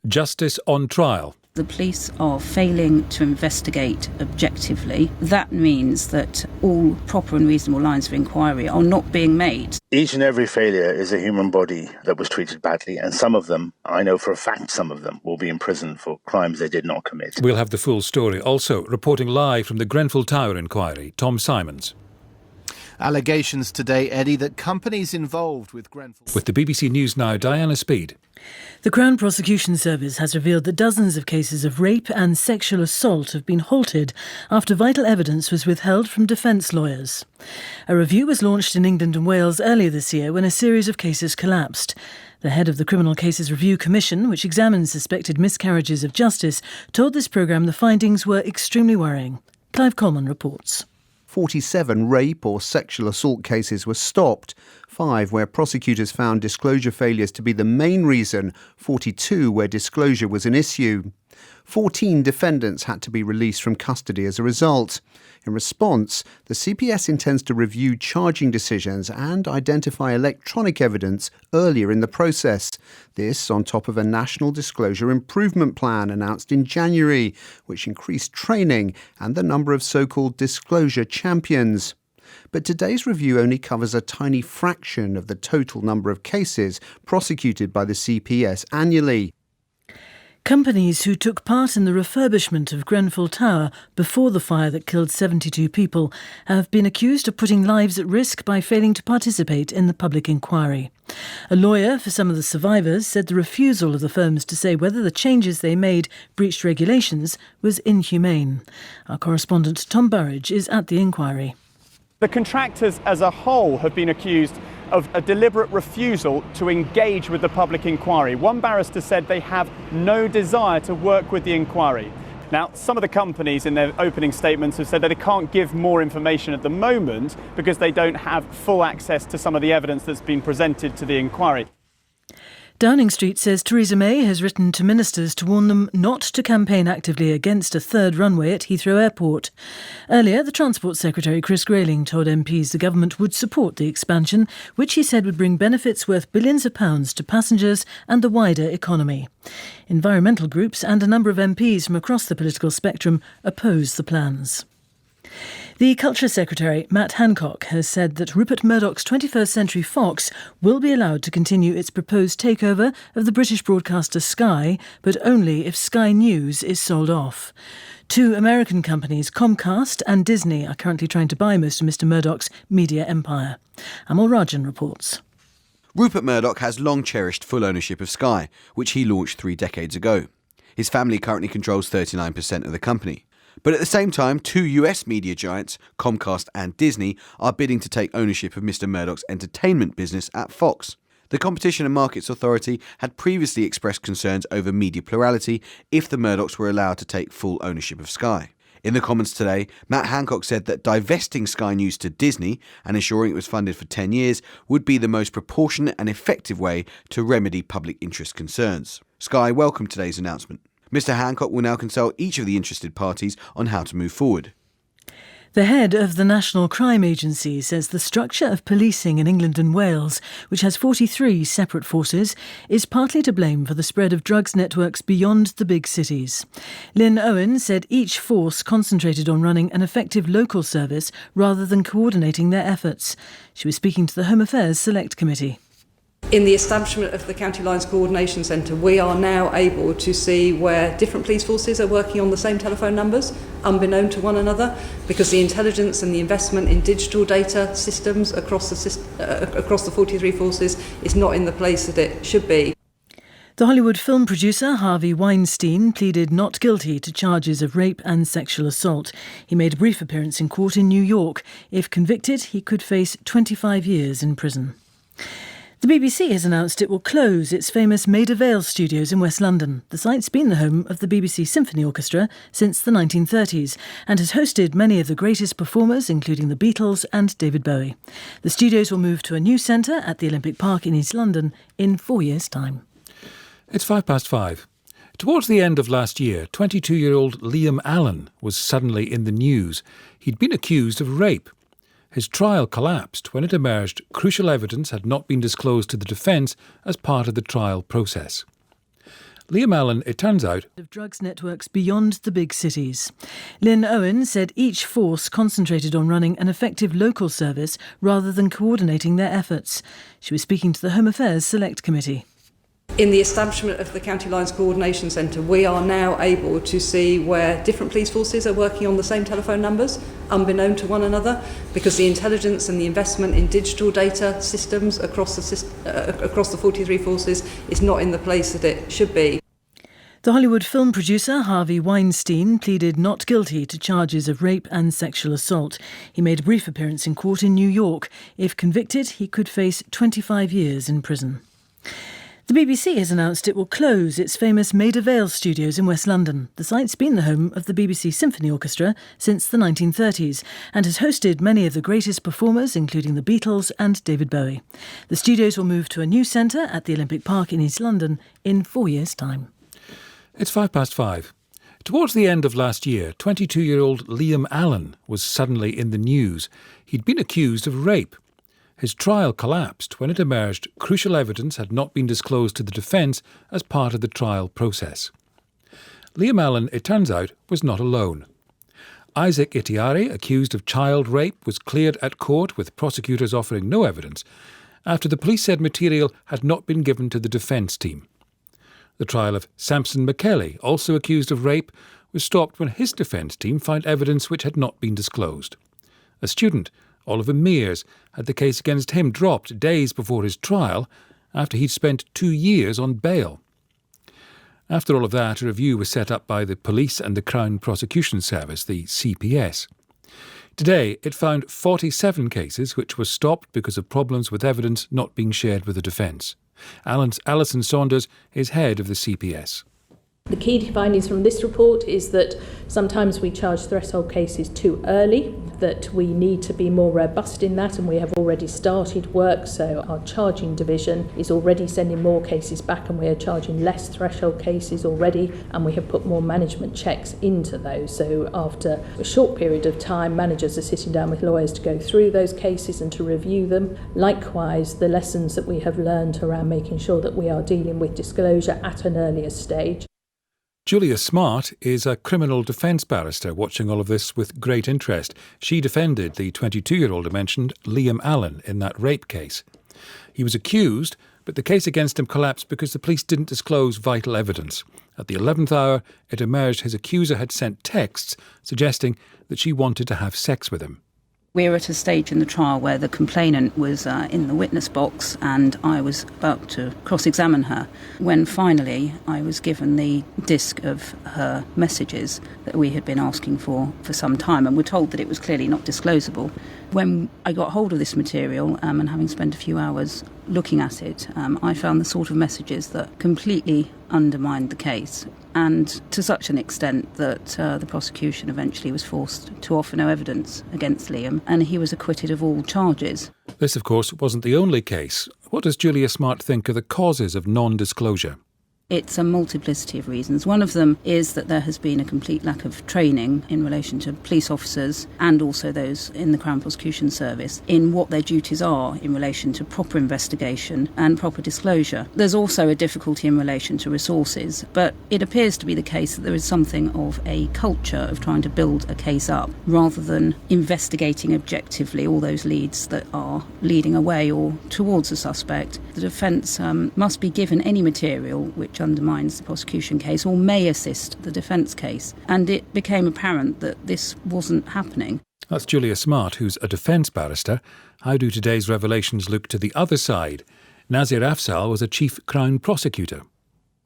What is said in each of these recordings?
Justice on trial. The police are failing to investigate objectively. That means that all proper and reasonable lines of inquiry are not being made. Each and every failure is a human body that was treated badly, and some of them, I know for a fact some of them, will be in prison for crimes they did not commit. We'll have the full story. Also, reporting live from the Grenfell Tower inquiry, Tom Simons. Allegations today, Eddie, that companies involved with Grenfell... With the BBC News Now, Diana Speed. The Crown Prosecution Service has revealed that dozens of cases of rape and sexual assault have been halted after vital evidence was withheld from defence lawyers. A review was launched in England and Wales earlier this year when a series of cases collapsed. The head of the Criminal Cases Review Commission, which examines suspected miscarriages of justice, told this programme the findings were extremely worrying. Clive Coleman reports. 47 rape or sexual assault cases were stopped, 5 where prosecutors found disclosure failures to be the main reason, 42 where disclosure was an issue. 14 defendants had to be released from custody as a result. In response, the CPS intends to review charging decisions and identify electronic evidence earlier in the process. This on top of a National Disclosure Improvement Plan announced in January, which increased training and the number of so-called disclosure champions. But today's review only covers a tiny fraction of the total number of cases prosecuted by the CPS annually. Companies who took part in the refurbishment of Grenfell Tower before the fire that killed 72 people have been accused of putting lives at risk by failing to participate in the public inquiry. A lawyer for some of the survivors said the refusal of the firms to say whether the changes they made breached regulations was inhumane. Our correspondent Tom Burridge is at the inquiry. The contractors as a whole have been accused of a deliberate refusal to engage with the public inquiry. One barrister said they have no desire to work with the inquiry. Now, some of the companies in their opening statements have said that they can't give more information at the moment because they don't have full access to some of the evidence that's been presented to the inquiry. Downing Street says Theresa May has written to ministers to warn them not to campaign actively against a third runway at Heathrow Airport. Earlier, the Transport Secretary Chris Grayling told MPs the government would support the expansion, which he said would bring benefits worth billions of pounds to passengers and the wider economy. Environmental groups and a number of MPs from across the political spectrum oppose the plans. The Culture Secretary, Matt Hancock, has said that Rupert Murdoch's 21st Century Fox will be allowed to continue its proposed takeover of the British broadcaster Sky, but only if Sky News is sold off. 2 American companies, Comcast and Disney, are currently trying to buy most of Mr Murdoch's media empire. Amal Rajan reports. Rupert Murdoch has long cherished full ownership of Sky, which he launched 3 decades ago. His family currently controls 39% of the company. But at the same time, 2 US media giants, Comcast and Disney, are bidding to take ownership of Mr Murdoch's entertainment business at Fox. The Competition and Markets Authority had previously expressed concerns over media plurality if the Murdochs were allowed to take full ownership of Sky. In the Commons today, Matt Hancock said that divesting Sky News to Disney and ensuring it was funded for 10 years would be the most proportionate and effective way to remedy public interest concerns. Sky welcomed today's announcement. Mr Hancock will now consult each of the interested parties on how to move forward. The head of the National Crime Agency says the structure of policing in England and Wales, which has 43 separate forces, is partly to blame for the spread of drugs networks beyond the big cities. Lynn Owen said each force concentrated on running an effective local service rather than coordinating their efforts. She was speaking to the Home Affairs Select Committee. In the establishment of the County Lines Coordination Centre, we are now able to see where different police forces are working on the same telephone numbers, unbeknown to one another, because the intelligence and the investment in digital data systems across the 43 forces is not in the place that it should be. The Hollywood film producer Harvey Weinstein pleaded not guilty to charges of rape and sexual assault. He made a brief appearance in court in New York. If convicted, he could face 25 years in prison. The BBC has announced it will close its famous Maida Vale studios in West London. The site's been the home of the BBC Symphony Orchestra since the 1930s and has hosted many of the greatest performers, including the Beatles and David Bowie. The studios will move to a new centre at the Olympic Park in East London in 4 years' time. It's 5:05. Towards the end of last year, 22-year-old Liam Allen was suddenly in the news. He'd been accused of rape. His trial collapsed when it emerged crucial evidence had not been disclosed to the defence as part of the trial process. Liam Allen, it turns out, of drugs networks beyond the big cities. Lynn Owen said each force concentrated on running an effective local service rather than coordinating their efforts. She was speaking to the Home Affairs Select Committee. In the establishment of the County Lines Coordination Centre, we are now able to see where different police forces are working on the same telephone numbers, unbeknown to one another, because the intelligence and the investment in digital data systems across the 43 forces is not in the place that it should be. The Hollywood film producer Harvey Weinstein pleaded not guilty to charges of rape and sexual assault. He made a brief appearance in court in New York. If convicted, he could face 25 years in prison. The BBC has announced it will close its famous Maida Vale studios in West London. The site's been the home of the BBC Symphony Orchestra since the 1930s and has hosted many of the greatest performers, including the Beatles and David Bowie. The studios will move to a new centre at the Olympic Park in East London in 4 years' time. It's 5:05. Towards the end of last year, 22-year-old Liam Allen was suddenly in the news. He'd been accused of rape. His trial collapsed when it emerged crucial evidence had not been disclosed to the defence as part of the trial process. Liam Allen, it turns out, was not alone. Isaac Itiari, accused of child rape, was cleared at court with prosecutors offering no evidence after the police said material had not been given to the defence team. The trial of Samson McKelly, also accused of rape, was stopped when his defence team found evidence which had not been disclosed. A student, Oliver Mairs, had the case against him dropped days before his trial after he'd spent 2 years on bail. After all of that, a review was set up by the police and the Crown Prosecution Service, the CPS. Today, it found 47 cases which were stopped because of problems with evidence not being shared with the defence. Alison Saunders is head of the CPS. The key findings from this report is that sometimes we charge threshold cases too early, that we need to be more robust in that, and we have already started work. So our charging division is already sending more cases back, and we are charging less threshold cases already, and we have put more management checks into those. So after a short period of time, managers are sitting down with lawyers to go through those cases and to review them. Likewise, the lessons that we have learned around making sure that we are dealing with disclosure at an earlier stage. Julia Smart is a criminal defence barrister watching all of this with great interest. She defended the 22-year-old I mentioned, Liam Allen, in that rape case. He was accused, but the case against him collapsed because the police didn't disclose vital evidence. At the 11th hour, it emerged his accuser had sent texts suggesting that she wanted to have sex with him. We're at a stage in the trial where the complainant was in the witness box and I was about to cross-examine her when finally I was given the disc of her messages that we had been asking for some time, and were told that it was clearly not disclosable. When I got hold of this material and having spent a few hours looking at it, I found the sort of messages that completely undermined the case, and to such an extent that the prosecution eventually was forced to offer no evidence against Liam, and he was acquitted of all charges. This, of course, wasn't the only case. What does Julia Smart think are the causes of non-disclosure? It's a multiplicity of reasons. One of them is that there has been a complete lack of training in relation to police officers and also those in the Crown Prosecution Service in what their duties are in relation to proper investigation and proper disclosure. There's also a difficulty in relation to resources, but it appears to be the case that there is something of a culture of trying to build a case up rather than investigating objectively all those leads that are leading away or towards a suspect. The defence must be given any material which undermines the prosecution case or may assist the defence case, and it became apparent that this wasn't happening. That's Julia Smart, who's a defence barrister. How do today's revelations look to the other side? Nazir Afzal was a chief Crown prosecutor.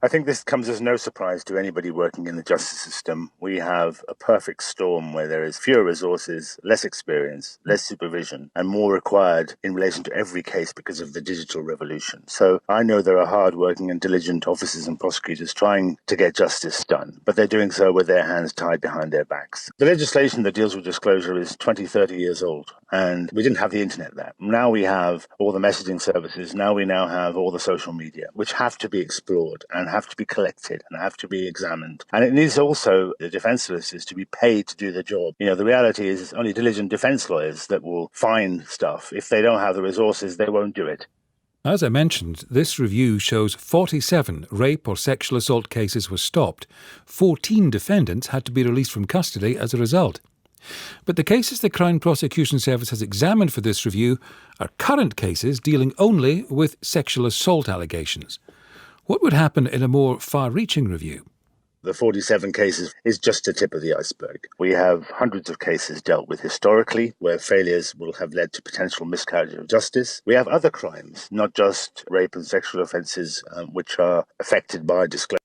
I think this comes as no surprise to anybody working in the justice system. We have a perfect storm where there is fewer resources, less experience, less supervision, and more required in relation to every case because of the digital revolution. So I know there are hard-working and diligent officers and prosecutors trying to get justice done, but they're doing so with their hands tied behind their backs. The legislation that deals with disclosure is 20, 30 years old, and we didn't have the internet then. Now we have all the messaging services. Now we have all the social media, which have to be explored and have to be collected and have to be examined. And it needs also the defence solicitors to be paid to do the job. You know, the reality is it's only diligent defence lawyers that will find stuff. If they don't have the resources, they won't do it. As I mentioned, this review shows 47 rape or sexual assault cases were stopped. 14 defendants had to be released from custody as a result. But the cases the Crown Prosecution Service has examined for this review are current cases dealing only with sexual assault allegations. What would happen in a more far-reaching review? The 47 cases is just the tip of the iceberg. We have hundreds of cases dealt with historically where failures will have led to potential miscarriage of justice. We have other crimes, not just rape and sexual offences, which are affected by disclosure.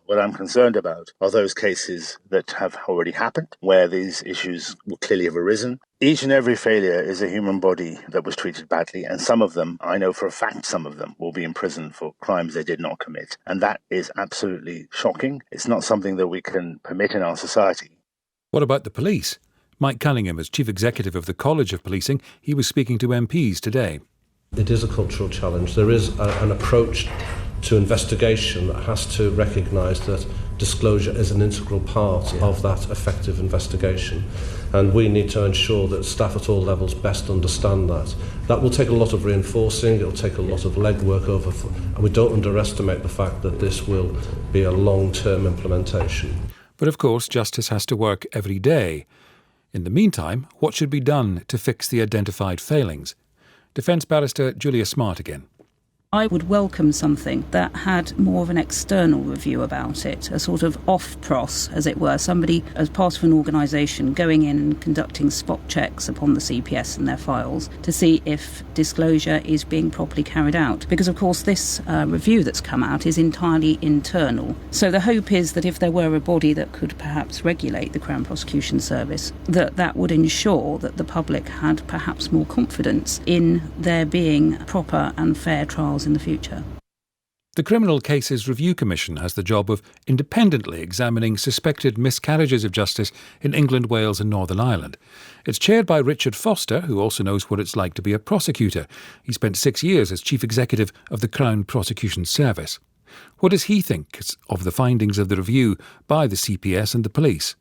What I'm concerned about are those cases that have already happened, where these issues will clearly have arisen. Each and every failure is a human body that was treated badly, and some of them, I know for a fact, some of them will be in prison for crimes they did not commit. And that is absolutely shocking. It's not something that we can permit in our society. What about the police? Mike Cunningham, as Chief Executive of the College of Policing, he was speaking to MPs today. It is a cultural challenge. There is an approach to investigation that has to recognise that disclosure is an integral part of that effective investigation, and we need to ensure that staff at all levels best understand that. That will take a lot of reinforcing, it will take a lot of legwork and we don't underestimate the fact that this will be a long-term implementation. But of course, justice has to work every day. In the meantime, what should be done to fix the identified failings? Defence Barrister Julia Smart again. I would welcome something that had more of an external review about it, a sort of off-pros, as it were, somebody as part of an organisation going in and conducting spot checks upon the CPS and their files to see if disclosure is being properly carried out. Because, of course, this review that's come out is entirely internal. So the hope is that if there were a body that could perhaps regulate the Crown Prosecution Service, that would ensure that the public had perhaps more confidence in there being proper and fair trials in the future. The Criminal Cases Review Commission has the job of independently examining suspected miscarriages of justice in England, Wales and Northern Ireland. It's chaired by Richard Foster, who also knows what it's like to be a prosecutor. He spent 6 years as Chief Executive of the Crown Prosecution Service. What does he think of the findings of the review by the CPS and the police?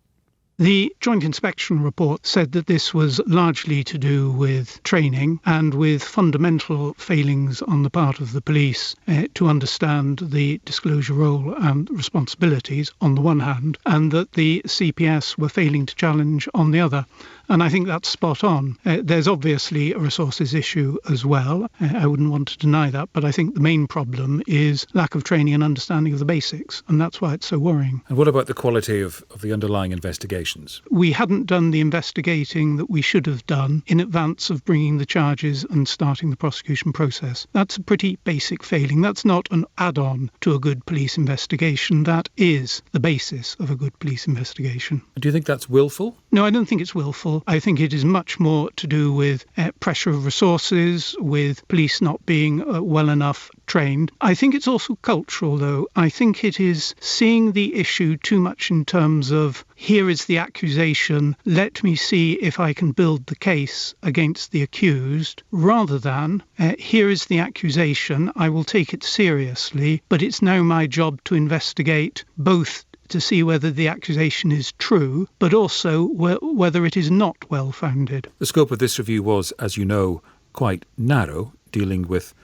The Joint Inspection Report said that this was largely to do with training and with fundamental failings on the part of the police to understand the disclosure role and responsibilities on the one hand, and that the CPS were failing to challenge on the other. And I think that's spot on. There's obviously a resources issue as well. I wouldn't want to deny that, but I think the main problem is lack of training and understanding of the basics, and that's why it's so worrying. And what about the quality of the underlying investigations? We hadn't done the investigating that we should have done in advance of bringing the charges and starting the prosecution process. That's a pretty basic failing. That's not an add-on to a good police investigation. That is the basis of a good police investigation. Do you think that's willful? No, I don't think it's willful. I think it is much more to do with pressure of resources, with police not being well enough trained. I think it's also cultural, though. I think it is seeing the issue too much in terms of, here is the accusation, let me see if I can build the case against the accused, rather than, here is the accusation, I will take it seriously, but it's now my job to investigate both to see whether the accusation is true, but also whether it is not well-founded. The scope of this review was, as you know, quite narrow, dealing with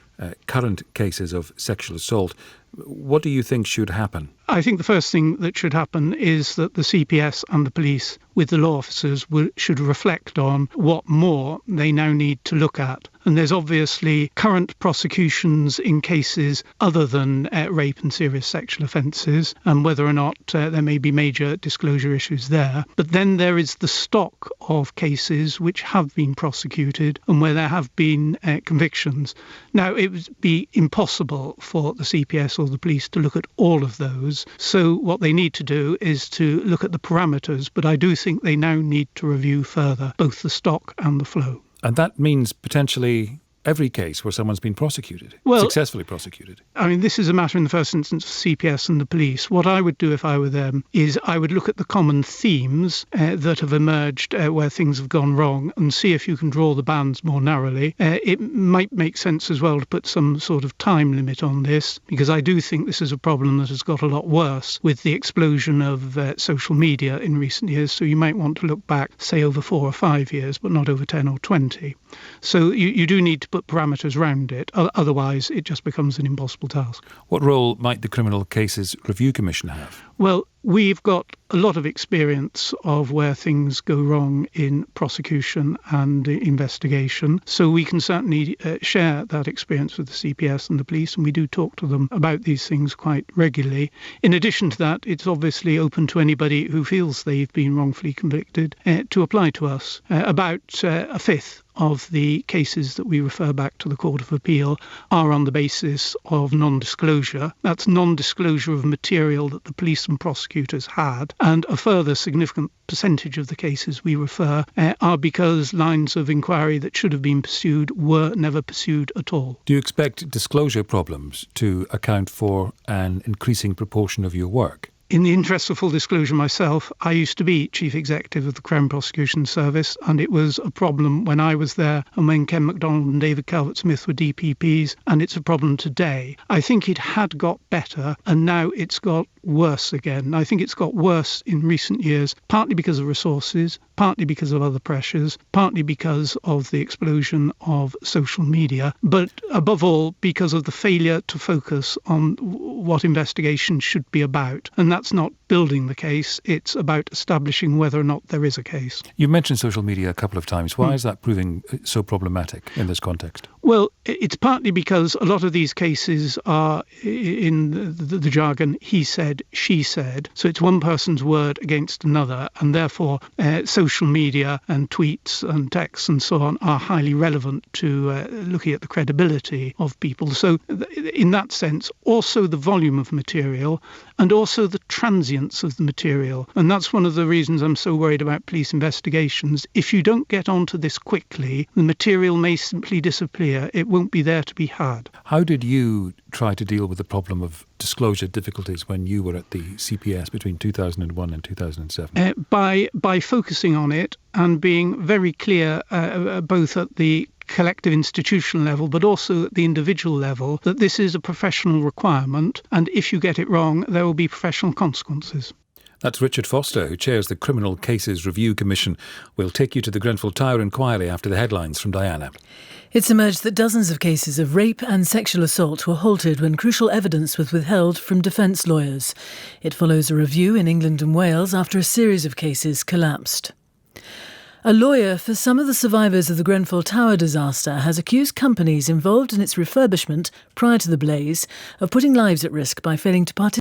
current cases of sexual assault. What do you think should happen? I think the first thing that should happen is that the CPS and the police, with the law officers, should reflect on what more they now need to look at. And there's obviously current prosecutions in cases other than rape and serious sexual offences, and whether or not there may be major disclosure issues there. But then there is the stock of cases which have been prosecuted and where there have been convictions. Now, it would be impossible for the CPS or the police to look at all of those. So what they need to do is to look at the parameters, but I do think they now need to review further both the stock and the flow. And that means potentially every case where someone's been prosecuted, successfully prosecuted. I mean, this is a matter in the first instance of CPS and the police. What I would do if I were them is I would look at the common themes that have emerged where things have gone wrong and see if you can draw the bands more narrowly. It might make sense as well to put some sort of time limit on this, because I do think this is a problem that has got a lot worse with the explosion of social media in recent years. So you might want to look back, say, over 4 or 5 years, but not over 10 or 20. So you do need to put parameters around it, otherwise it just becomes an impossible task. What role might the Criminal Cases Review Commission have? Well, we've got a lot of experience of where things go wrong in prosecution and investigation, so we can certainly share that experience with the CPS and the police, and we do talk to them about these things quite regularly. In addition to that, it's obviously open to anybody who feels they've been wrongfully convicted to apply to us. About a fifth of the cases that we refer back to the Court of Appeal are on the basis of non-disclosure. That's non-disclosure of material that the police and prosecutors had, and a further significant percentage of the cases we refer are because lines of inquiry that should have been pursued were never pursued at all. Do you expect disclosure problems to account for an increasing proportion of your work? In the interest of full disclosure myself, I used to be Chief Executive of the Crown Prosecution Service, and it was a problem when I was there and when Ken MacDonald and David Calvert-Smith were DPPs, and it's a problem today. I think it had got better, and now it's got worse again. I think it's got worse in recent years, partly because of resources, partly because of other pressures, partly because of the explosion of social media, but above all because of the failure to focus on what investigation should be about. And that's not building the case, it's about establishing whether or not there is a case. You mentioned social media a couple of times. Why is that proving so problematic in this context? Well, it's partly because a lot of these cases are, in the jargon, he said, she said. So it's one person's word against another, and therefore social media and tweets and texts and so on are highly relevant to looking at the credibility of people. So in that sense, also the volume of material and also the transience of the material. And that's one of the reasons I'm so worried about police investigations. If you don't get onto this quickly, the material may simply disappear. It won't be there to be had. How did you try to deal with the problem of disclosure difficulties when you were at the CPS between 2001 and 2007? By focusing on it and being very clear both at the collective institutional level but also at the individual level that this is a professional requirement, and if you get it wrong there will be professional consequences. That's Richard Foster, who chairs the Criminal Cases Review Commission. We'll take you to the Grenfell Tower inquiry after the headlines from Diana. It's emerged that dozens of cases of rape and sexual assault were halted when crucial evidence was withheld from defence lawyers. It follows a review in England and Wales after a series of cases collapsed. A lawyer for some of the survivors of the Grenfell Tower disaster has accused companies involved in its refurbishment prior to the blaze of putting lives at risk by failing to participate